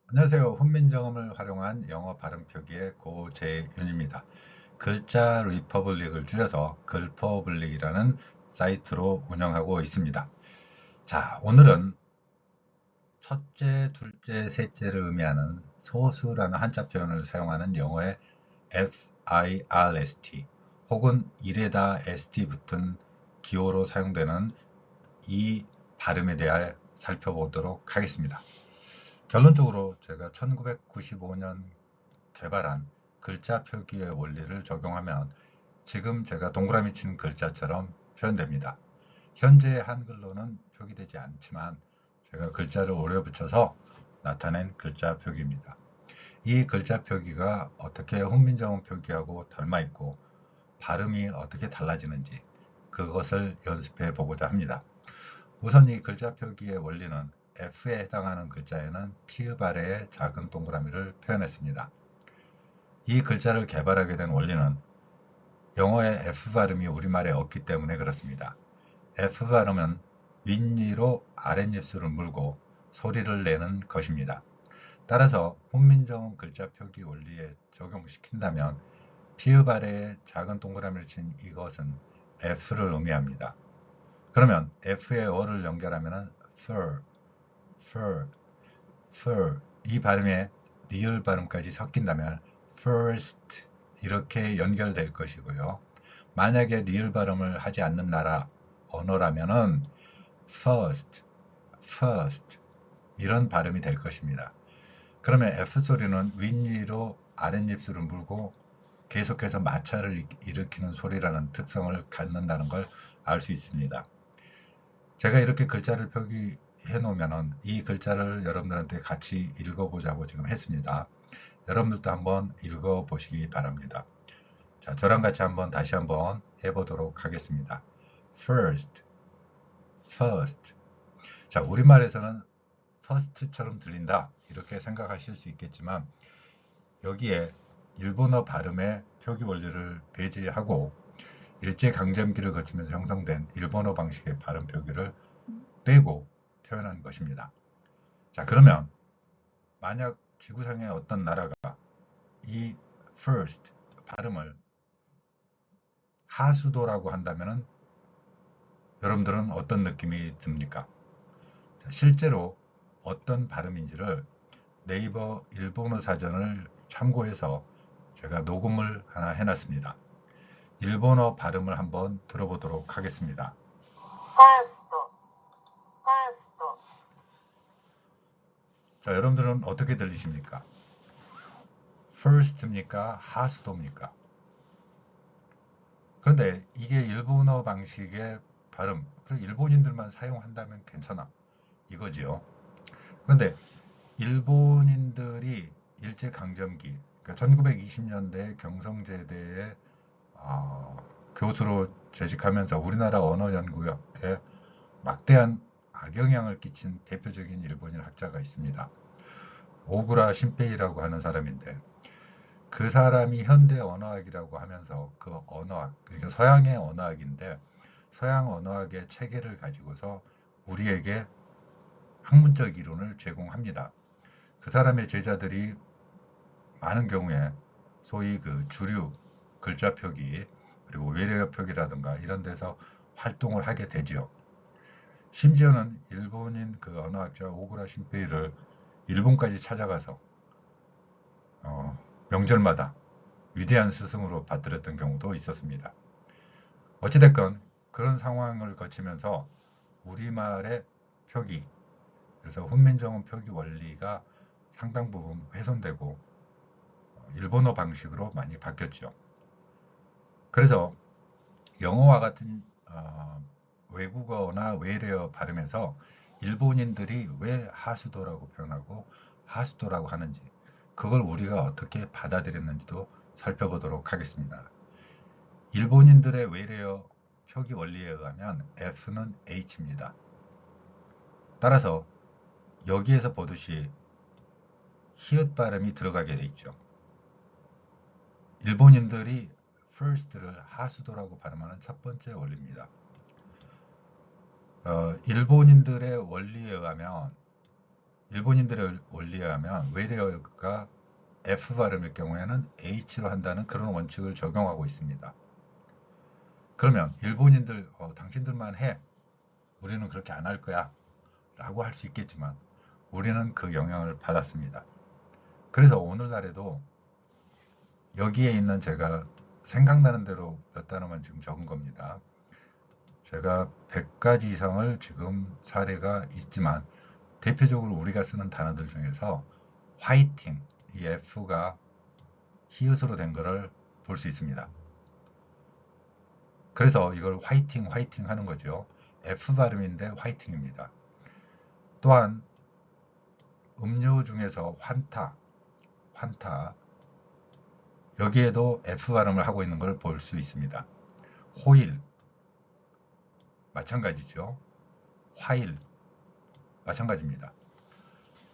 안녕하세요. 훈민정음을 활용한 영어 발음 표기의 고재윤입니다. 글자 리퍼블릭을 줄여서 글퍼블릭이라는 사이트로 운영하고 있습니다. 자, 오늘은 첫째, 둘째, 셋째를 의미하는 소수라는 한자 표현을 사용하는 영어의 FIRST 혹은 일에다 ST 붙은 기호로 사용되는 이 발음에 대해 살펴보도록 하겠습니다. 결론적으로 제가 1995년 개발한 글자 표기의 원리를 적용하면 지금 제가 동그라미 친 글자처럼 표현됩니다. 현재 한글로는 표기되지 않지만 제가 글자를 오려 붙여서 나타낸 글자 표기입니다. 이 글자 표기가 어떻게 훈민정음 표기하고 닮아 있고 발음이 어떻게 달라지는지 그것을 연습해 보고자 합니다. 우선 이 글자 표기의 원리는 F에 해당하는 글자에는 피읍 아래에 작은 동그라미를 표현했습니다. 이 글자를 개발하게 된 원리는 영어의 F 발음이 우리말에 없기 때문에 그렇습니다. F 발음은 윗니로 아랫입술을 물고 소리를 내는 것입니다. 따라서 훈민정음 글자 표기 원리에 적용시킨다면 피읍 아래에 작은 동그라미를 친 이것은 F를 의미합니다. 그러면 F의 어를 연결하면 fur, fur, fur 이 발음에 리을 발음까지 섞인다면 first 이렇게 연결될 것이고요. 만약에 리을 발음을 하지 않는 나라 언어라면은 first, first 이런 발음이 될 것입니다. 그러면 F 소리는 윗니로 아랫입술을 물고 계속해서 마찰을 일으키는 소리라는 특성을 갖는다는 걸 알 수 있습니다. 제가 이렇게 글자를 표기해 놓으면은 이 글자를 여러분들한테 같이 읽어보자고 지금 했습니다. 여러분들도 한번 읽어보시기 바랍니다. 자, 저랑 같이 한번 다시 한번 해보도록 하겠습니다. First, first. 자, 우리말에서는 first처럼 들린다 이렇게 생각하실 수 있겠지만 여기에 일본어 발음의 표기 원리를 배제하고 일제강점기를 거치면서 형성된 일본어 방식의 발음 표기를 빼고 표현한 것입니다. 자, 그러면 만약 지구상의 어떤 나라가 이 first 발음을 하수도라고 한다면 여러분들은 어떤 느낌이 듭니까? 자, 실제로 어떤 발음인지를 네이버 일본어 사전을 참고해서 제가 녹음을 하나 해놨습니다. 일본어 발음을 한번 들어보도록 하겠습니다. 파스토, 파스토, 자, 여러분들은 어떻게 들리십니까? first입니까? 하수도입니까? 그런데 이게 일본어 방식의 발음, 일본인들만 사용한다면 괜찮아. 이거지요. 그런데 일본인들이 일제강점기, 그러니까 1920년대 경성제대에 교수로 재직하면서 우리나라 언어 연구에 막대한 악영향을 끼친 대표적인 일본인 학자가 있습니다. 오구라 신페이라고 하는 사람인데 그 사람이 현대 언어학이라고 하면서 그 언어학, 그러니까 서양의 언어학인데 서양 언어학의 체계를 가지고서 우리에게 학문적 이론을 제공합니다. 그 사람의 제자들이 많은 경우에 소위 그 주류 글자 표기 그리고 외래어 표기라든가 이런 데서 활동을 하게 되지요. 심지어는 일본인 그 언어학자 오구라 신페이를 일본까지 찾아가서 명절마다 위대한 스승으로 받들었던 경우도 있었습니다. 어찌됐건 그런 상황을 거치면서 우리말의 표기, 그래서 훈민정음 표기 원리가 상당 부분 훼손되고 일본어 방식으로 많이 바뀌었죠. 그래서 영어와 같은 외국어나 외래어 발음에서 일본인들이 왜 하수도라고 표현하고 하수도라고 하는지 그걸 우리가 어떻게 받아들였는지도 살펴보도록 하겠습니다. 일본인들의 외래어 표기 원리에 의하면 F는 H입니다. 따라서 여기에서 보듯이 히읗 발음이 들어가게 돼 있죠. 일본인들이 first를 하수도라고 발음하는 첫 번째 원리입니다. 일본인들의 원리에 의하면 일본인들의 원리에 하면 외래어가 F 발음일 경우에는 H로 한다는 그런 원칙을 적용하고 있습니다. 그러면 일본인들 당신들만 해, 우리는 그렇게 안 할 거야 라고 할 수 있겠지만 우리는 그 영향을 받았습니다. 그래서 오늘날에도 여기에 있는 제가 생각나는 대로 몇 단어만 지금 적은 겁니다. 제가 100가지 이상을 지금 사례가 있지만 대표적으로 우리가 쓰는 단어들 중에서 화이팅, 이 F가 히읗으로 된 것을 볼 수 있습니다. 그래서 이걸 화이팅 하는 거죠. F 발음인데 화이팅입니다. 또한 음료 중에서 환타 여기에도 F 발음을 하고 있는 걸 볼 수 있습니다. 호일 마찬가지죠. 화일 마찬가지입니다.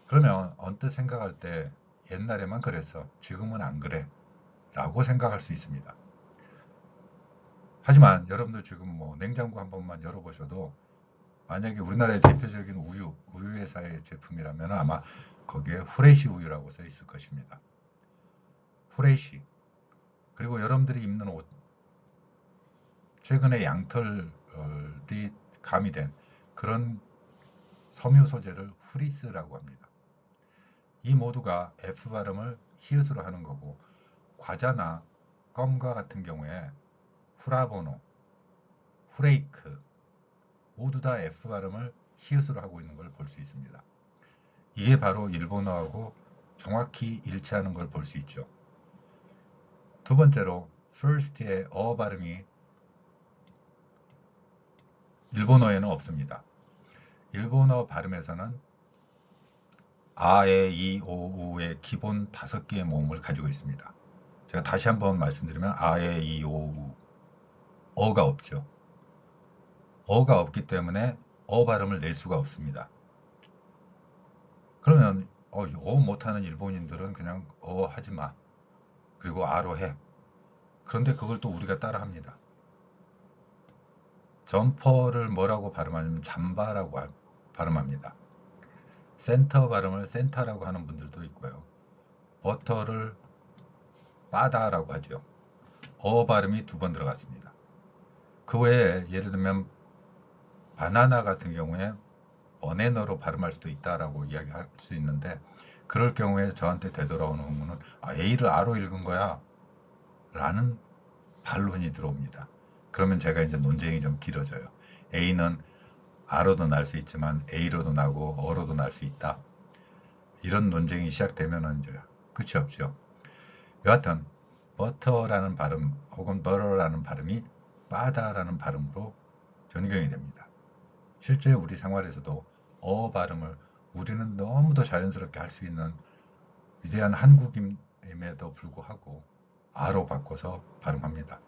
그러면 언뜻 생각할 때 옛날에만 그랬어, 지금은 안 그래 라고 생각할 수 있습니다. 하지만 여러분들 지금 뭐 냉장고 한 번만 열어보셔도 만약에 우리나라의 대표적인 우유 회사의 제품이라면 아마 거기에 후레쉬 우유라고 써 있을 것입니다. 후레쉬. 그리고 여러분들이 입는 옷, 최근에 양털이 가미된 그런 섬유 소재를 후리스라고 합니다. 이 모두가 F 발음을 히읗으로 하는 거고, 과자나 껌과 같은 경우에 후라보노, 후레이크 모두 다 F 발음을 히읗으로 하고 있는 걸 볼 수 있습니다. 이게 바로 일본어하고 정확히 일치하는 걸 볼 수 있죠. 두 번째로 first의 어 발음이 일본어에는 없습니다. 일본어 발음에서는 아, 에, 이, 오, 우의 기본 5개의 모음을 가지고 있습니다. 제가 다시 한번 말씀드리면 아, 에, 이, 오, 우 어가 없죠. 어가 없기 때문에 어 발음을 낼 수가 없습니다. 그러면 못하는 일본인들은 그냥 하지 마, 그리고 아로 해. 그런데 그걸 또 우리가 따라 합니다. 점퍼를 뭐라고 발음하냐면 잠바라고 발음합니다. 센터 발음을 센터라고 하는 분들도 있고요. 버터를 바다라고 하죠. 어 발음이 2번 들어갔습니다. 그 외에 예를 들면 바나나 같은 경우에 버네너로 발음할 수도 있다라고 이야기할 수 있는데, 그럴 경우에 저한테 되돌아오는 의문은 A를 R로 읽은 거야 라는 반론이 들어옵니다. 그러면 제가 이제 논쟁이 좀 길어져요. A는 R로도 날 수 있지만 A로도 나고 어로도 날 수 있다. 이런 논쟁이 시작되면 이제 끝이 없죠. 여하튼 버터라는 발음 혹은 버터라는 발음이 바다라는 발음으로 변경이 됩니다. 실제 우리 생활에서도 어 발음을 우리는 너무도 자연스럽게 할 수 있는 위대한 한국임에도 불구하고 아로 바꿔서 발음합니다.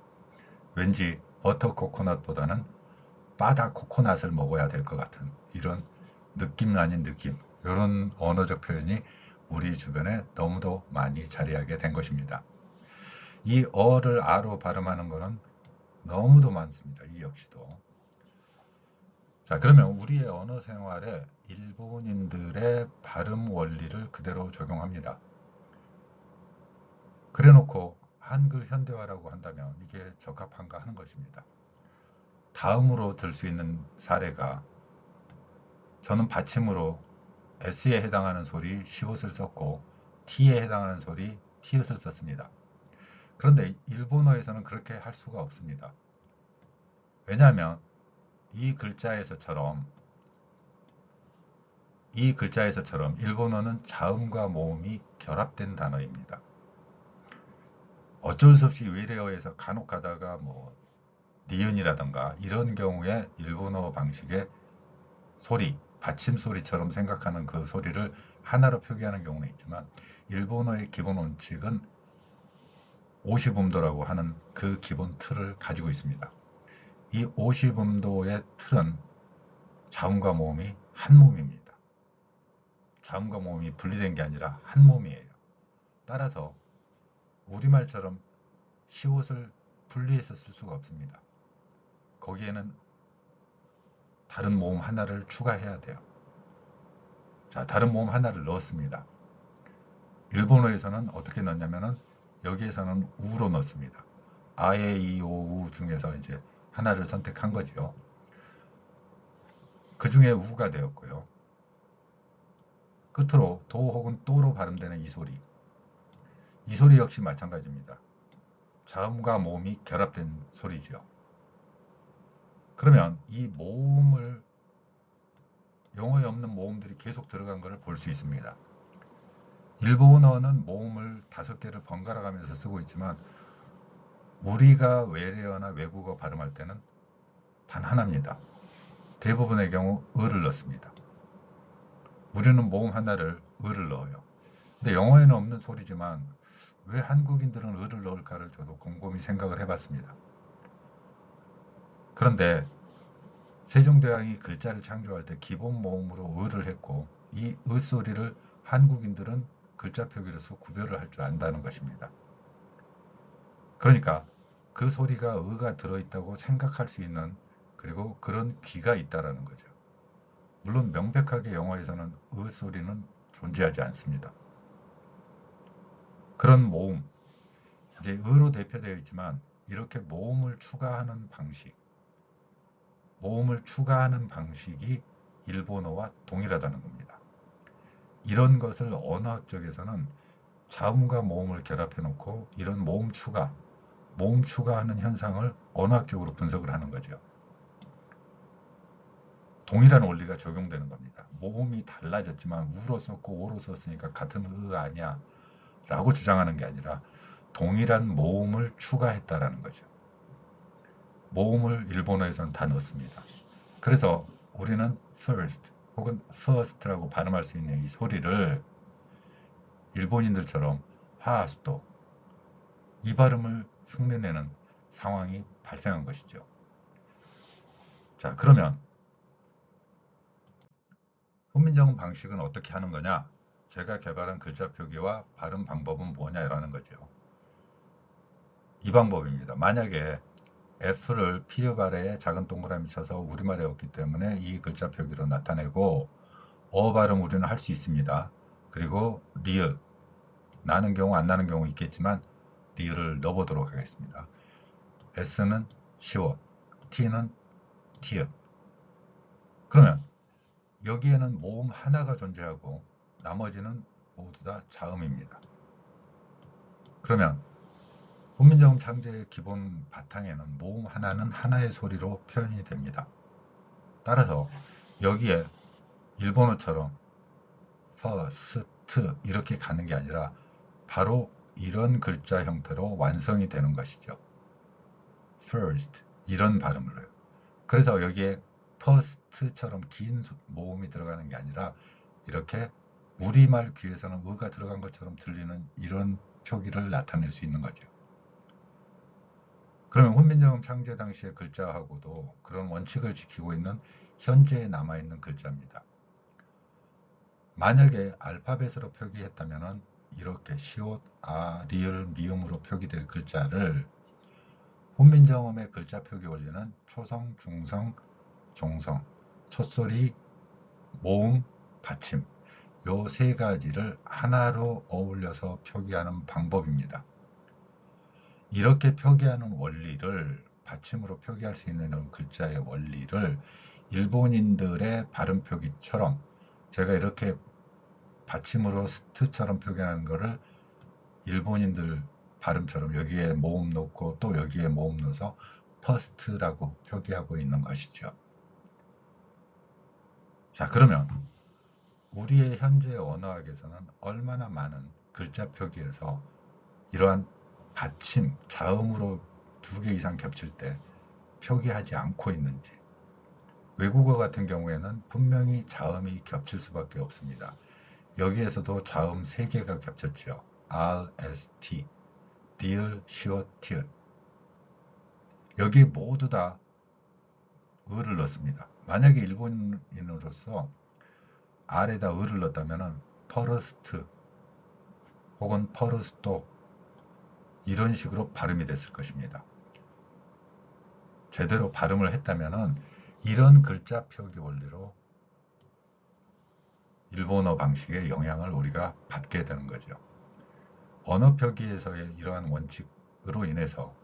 왠지 버터 코코넛보다는 바다 코코넛을 먹어야 될 것 같은 이런 느낌 아닌 느낌, 이런 언어적 표현이 우리 주변에 너무도 많이 자리하게 된 것입니다. 이 어를 아로 발음하는 것은 너무도 많습니다. 이 역시도. 자, 그러면 우리의 언어 생활에 일본인들의 발음 원리를 그대로 적용합니다. 그래 놓고 한글 현대화라고 한다면 이게 적합한가 하는 것입니다. 다음으로 들 수 있는 사례가, 저는 받침으로 S에 해당하는 소리 시옷을 썼고 T에 해당하는 소리 티읕을 썼습니다. 그런데 일본어에서는 그렇게 할 수가 없습니다. 왜냐하면 이 글자에서처럼 일본어는 자음과 모음이 결합된 단어입니다. 어쩔 수 없이 외래어에서 간혹 가다가 뭐 니은이라던가 이런 경우에 일본어 방식의 소리, 받침 소리처럼 생각하는 그 소리를 하나로 표기하는 경우는 있지만, 일본어의 기본 원칙은 오시음도라고 하는 그 기본 틀을 가지고 있습니다. 이 오시음도의 틀은 자음과 모음이 한 몸입니다. 자음과 모음이 분리된 게 아니라 한 몸이에요. 따라서 우리말처럼 시옷을 분리해서 쓸 수가 없습니다. 거기에는 다른 모음 하나를 추가해야 돼요. 자, 다른 모음 하나를 넣었습니다. 일본어에서는 어떻게 넣냐면은 여기에서는 우로 넣습니다. 아에 이오 우 중에서 이제 하나를 선택한 거지요. 그 중에 우가 되었고요. 끝으로 도 혹은 또로 발음되는 이 소리. 이 소리 역시 마찬가지입니다. 자음과 모음이 결합된 소리죠. 그러면 이 모음을 영어에 없는 모음들이 계속 들어간 것을 볼 수 있습니다. 일본어는 모음을 5개를 번갈아 가면서 쓰고 있지만 우리가 외래어나 외국어 발음할 때는 단 하나입니다. 대부분의 경우 을을 넣습니다. 우리는 모음 하나를 을을 넣어요. 근데 영어에는 없는 소리지만 왜 한국인들은 을을 넣을까를 저도 곰곰이 생각을 해봤습니다. 그런데 세종대왕이 글자를 창조할 때 기본 모음으로 을을 했고 이 을 소리를 한국인들은 글자 표기로서 구별을 할 줄 안다는 것입니다. 그러니까 그 소리가 의가 들어있다고 생각할 수 있는 그리고 그런 귀가 있다라는 거죠. 물론 명백하게 영어에서는 의 소리는 존재하지 않습니다. 그런 모음, 이제 의로 대표되어 있지만 이렇게 모음을 추가하는 방식이 일본어와 동일하다는 겁니다. 이런 것을 언어학 쪽에서는 자음과 모음을 결합해 놓고 이런 모음 추가하는 현상을 언어학적으로 분석을 하는 거죠. 동일한 원리가 적용되는 겁니다. 모음이 달라졌지만 우로 썼고 오로 썼으니까 같은 의 아니야 라고 주장하는 게 아니라 동일한 모음을 추가했다라는 거죠. 모음을 일본어에서는 다 넣습니다. 그래서 우리는 first 혹은 first라고 발음할 수 있는 이 소리를 일본인들처럼 하스토 이 발음을 흉내내는 상황이 발생한 것이죠. 자, 그러면 훈민정음 방식은 어떻게 하는 거냐? 제가 개발한 글자 표기와 발음 방법은 뭐냐라는 거죠. 이 방법입니다. 만약에 F를 피읍 아래에 작은 동그라미 쳐서 우리말에 없기 때문에 이 글자 표기로 나타내고 발음 우리는 할 수 있습니다. 그리고 리을 나는 경우 안 나는 경우 있겠지만 리을을 넣어보도록 하겠습니다. S는 시옷, T는 티읕. 그러면 여기에는 모음 하나가 존재하고 나머지는 모두 다 자음입니다. 그러면 훈민정음 창제의 기본 바탕에는 모음 하나는 하나의 소리로 표현이 됩니다. 따라서 여기에 일본어처럼 퍼스트 이렇게 가는 게 아니라 바로 이런 글자 형태로 완성이 되는 것이죠. first 이런 발음을 해요. 그래서 여기에 first처럼 긴 모음이 들어가는 게 아니라 이렇게 우리말 귀에서는 의가 들어간 것처럼 들리는 이런 표기를 나타낼 수 있는 거죠. 그러면 훈민정음 창제 당시의 글자하고도 그런 원칙을 지키고 있는 현재에 남아있는 글자입니다. 만약에 알파벳으로 표기했다면 이렇게 시옷, 아, 리을, 미음으로 표기될 글자를 훈민정음의 글자 표기 원리는 초성, 중성, 종성, 첫소리, 모음, 받침 요 세 가지를 하나로 어울려서 표기하는 방법입니다. 이렇게 표기하는 원리를 받침으로 표기할 수 있는 글자의 원리를 일본인들의 발음 표기처럼 제가 이렇게 받침으로 스트처럼 표기하는 거를 일본인들 발음처럼 여기에 모음 넣고 또 여기에 모음 넣어서 퍼스트라고 표기하고 있는 것이죠. 자, 그러면 우리의 현재 언어학에서는 얼마나 많은 글자 표기에서 이러한 받침, 자음으로 2개 이상 겹칠 때 표기하지 않고 있는지. 외국어 같은 경우에는 분명히 자음이 겹칠 수밖에 없습니다. 여기에서도 자음 3개가 겹쳤죠. R, S, T, 리을, 시옷, 티읕. 여기 모두 다 을을 넣습니다. 만약에 일본인으로서 R에다 을을 넣었다면 퍼러스트 혹은 퍼르스토 이런 식으로 발음이 됐을 것입니다. 제대로 발음을 했다면 이런 글자 표기 원리로 일본어 방식의 영향을 우리가 받게 되는 거죠. 언어 표기에서의 이러한 원칙으로 인해서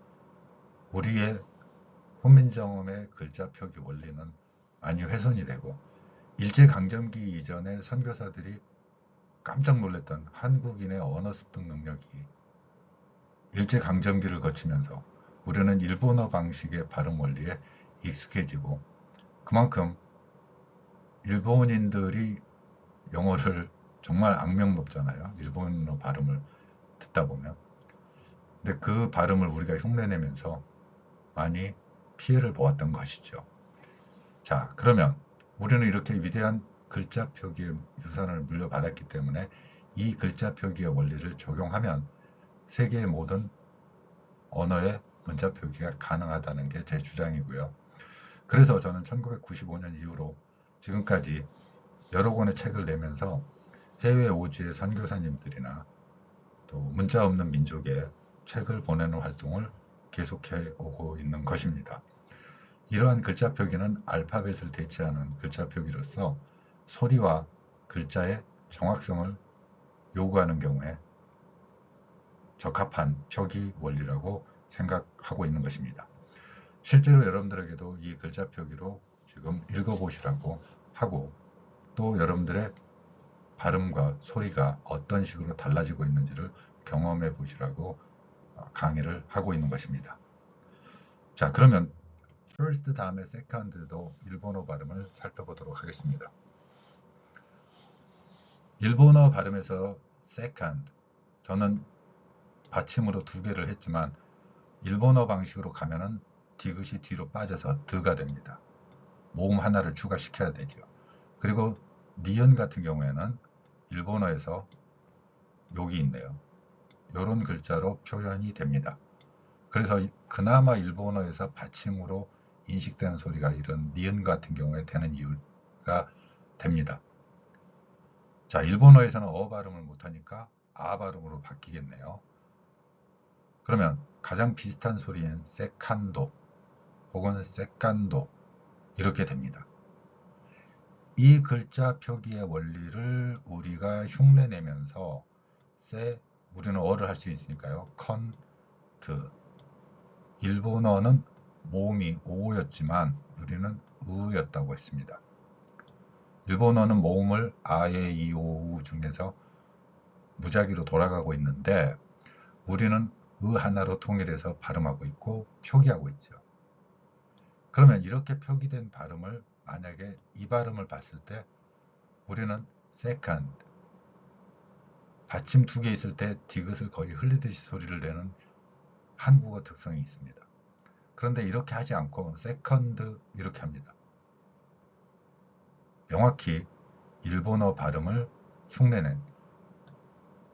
우리의 훈민정음의 글자 표기 원리는 많이 훼손이 되고, 일제강점기 이전에 선교사들이 깜짝 놀랐던 한국인의 언어 습득 능력이 일제강점기를 거치면서 우리는 일본어 방식의 발음 원리에 익숙해지고, 그만큼 일본인들이 영어를 정말 악명 높잖아요. 일본어 발음을 듣다 보면. 근데 그 발음을 우리가 흉내내면서 많이 피해를 보았던 것이죠. 자, 그러면 우리는 이렇게 위대한 글자 표기의 유산을 물려받았기 때문에 이 글자 표기의 원리를 적용하면 세계의 모든 언어의 문자 표기가 가능하다는 게 제 주장이고요. 그래서 저는 1995년 이후로 지금까지 여러 권의 책을 내면서 해외 오지의 선교사님들이나 또 문자 없는 민족에 책을 보내는 활동을 계속해 오고 있는 것입니다. 이러한 글자 표기는 알파벳을 대체하는 글자 표기로서 소리와 글자의 정확성을 요구하는 경우에 적합한 표기 원리라고 생각하고 있는 것입니다. 실제로 여러분들에게도 이 글자 표기로 지금 읽어보시라고 하고, 또 여러분들의 발음과 소리가 어떤 식으로 달라지고 있는지를 경험해 보시라고 강의를 하고 있는 것입니다. 자, 그러면 first 다음에 second도 일본어 발음을 살펴보도록 하겠습니다. 일본어 발음에서 second, 저는 받침으로 두 개를 했지만 일본어 방식으로 가면은 디귿이 뒤로 빠져서 드가 됩니다. 모음 하나를 추가시켜야 되죠. 그리고 니은 같은 경우에는 일본어에서 여기 있네요. 이런 글자로 표현이 됩니다. 그래서 그나마 일본어에서 받침으로 인식되는 소리가 이런 니은 같은 경우에 되는 이유가 됩니다. 자, 일본어에서는 어 발음을 못하니까 아 발음으로 바뀌겠네요. 그러면 가장 비슷한 소리는 세칸도 혹은 세칸도 이렇게 됩니다. 이 글자 표기의 원리를 우리가 흉내내면서 우리는 어를 할 수 있으니까요. 컨트, 일본어는 모음이 오였지만 우리는 으였다고 했습니다. 일본어는 모음을 아에 이오 중에서 무작위로 돌아가고 있는데 우리는 으 하나로 통일해서 발음하고 있고 표기하고 있죠. 그러면 이렇게 표기된 발음을 만약에 이 발음을 봤을 때 우리는 second, 받침 두 개 있을 때 디귿을 거의 흘리듯이 소리를 내는 한국어 특성이 있습니다. 그런데 이렇게 하지 않고 second 이렇게 합니다. 명확히 일본어 발음을 흉내낸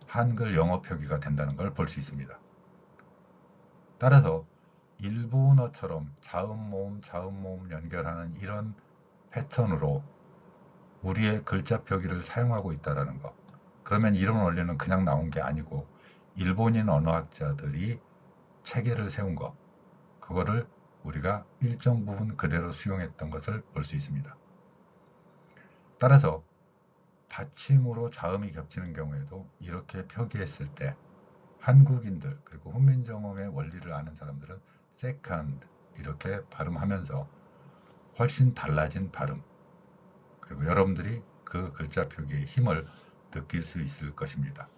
한글 영어 표기가 된다는 걸 볼 수 있습니다. 따라서 일본어처럼 자음 모음 연결하는 이런 패턴으로 우리의 글자 표기를 사용하고 있다는 것. 그러면 이런 원리는 그냥 나온 게 아니고 일본인 언어학자들이 체계를 세운 것, 그거를 우리가 일정 부분 그대로 수용했던 것을 볼 수 있습니다. 따라서 받침으로 자음이 겹치는 경우에도 이렇게 표기했을 때 한국인들 그리고 훈민정음의 원리를 아는 사람들은 second 이렇게 발음하면서 훨씬 달라진 발음, 그리고 여러분들이 그 글자 표기의 힘을 느낄 수 있을 것입니다.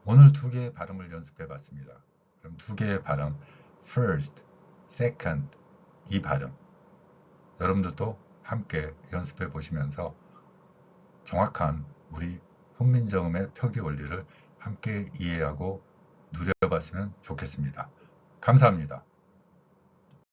오늘 두 개의 발음을 연습해 봤습니다. 그럼 두 개의 발음, first, second, 이 발음 여러분들도 함께 연습해 보시면서 정확한 우리 훈민정음의 표기 원리를 함께 이해하고 누려봤으면 좋겠습니다. 감사합니다.